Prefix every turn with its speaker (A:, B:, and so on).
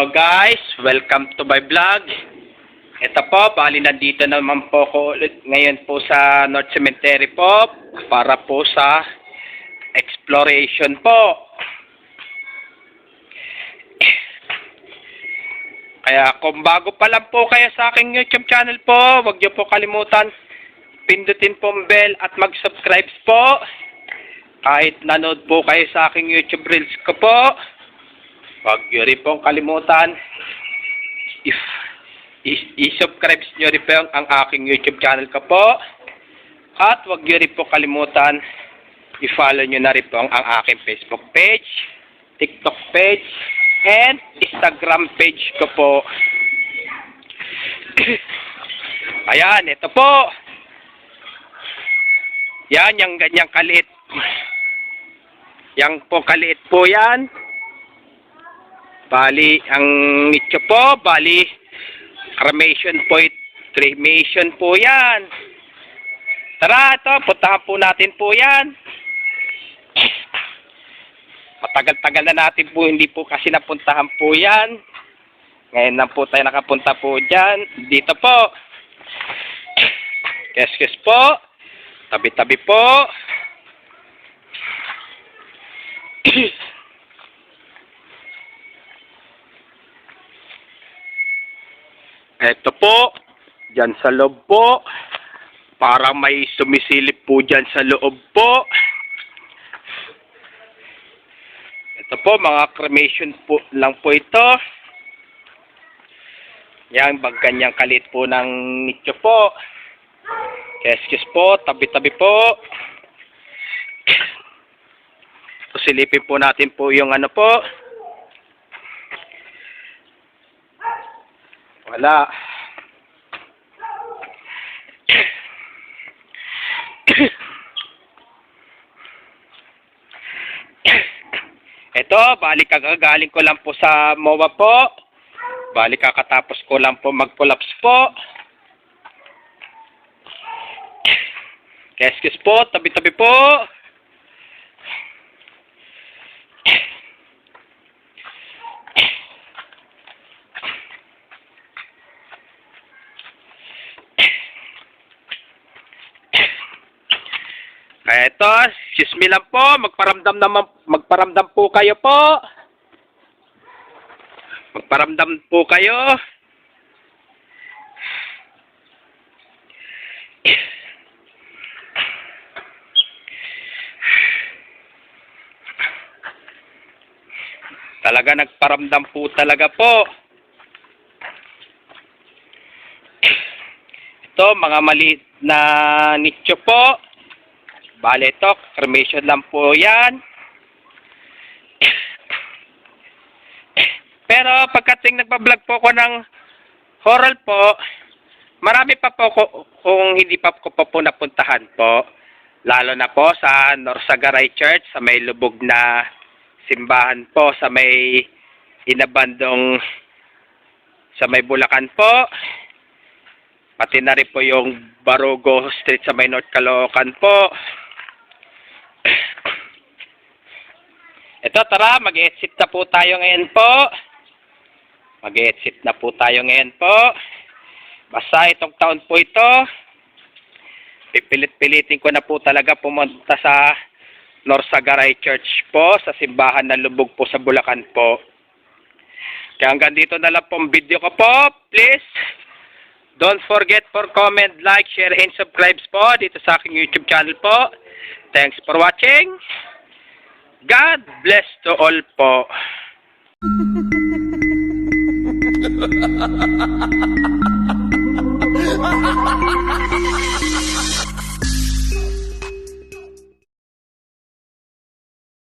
A: Hello guys, welcome to my vlog. Ito po, bali nandito naman po ko ulit ngayon po sa North Cemetery po para po sa exploration po. Kaya kung bago pa lang po kayo sa aking YouTube channel po, huwag niyo po kalimutan pindutin po ang bell at mag-subscribe po. Kahit nanood po kayo sa aking YouTube Reels ko po, huwag niyo rin pong kalimutan i-subscribe niyo rin po ang aking YouTube channel ko po. At huwag niyo rin po kalimutan i-follow niyo na rin po ang aking Facebook page, TikTok page, and Instagram page ko po. Ayan, ito po. Yan, yung ganyang kaliit. Yang po kaliit po yan. Bali, ang nicho po, bali, cremation po yan. Tara, ito, puntahan po natin po yan. Matagal-tagal na natin po, hindi po kasi napuntahan po yan. Ngayon lang po tayo nakapunta po dyan. Dito po. Kes-kes po. Tabi-tabi po. Ito po, dyan sa loob po, parang may sumisilip po dyan sa loob po. Ito po, mga cremation po lang po ito. Yan, ganyang kalit po ng nicho po. Keskis po, tabi-tabi po. So, silipin po natin po yung ano po. Wala. Ito, bali kagagaling ko lang po sa MOA po. Bali kakatapos ko lang po mag-collapse po. Keskis po, tabi-tabi po. Kaya ito, excuse me lang po, magparamdam po kayo po. Magparamdam po kayo. Talaga nagparamdam po talaga po. Ito, mga maliit na nicho po. Bale ito, cremation lang po yan. Pero pagkating nagpa-vlog po ko ng horror po, marami pa po kung hindi pa ko po napuntahan po. Lalo na po sa Norsagaray Church, sa may lubog na simbahan po, sa may inabandong sa may Bulacan po. Pati na rin po yung Barugo Street sa may North Caloocan po. Ito, tara, mag-exit na po tayo ngayon po. Mag-exit na po tayo ngayon po. Basta itong taon po ito, pipilit-pilitin ko na po talaga pumunta sa Norsagaray Church po, sa simbahan ng lubog po sa Bulacan po. Kaya hanggang dito na lang pong video ko po. Please, don't forget for comment, like, share, and subscribe po dito sa aking YouTube channel po. Thanks for watching. God bless to all po.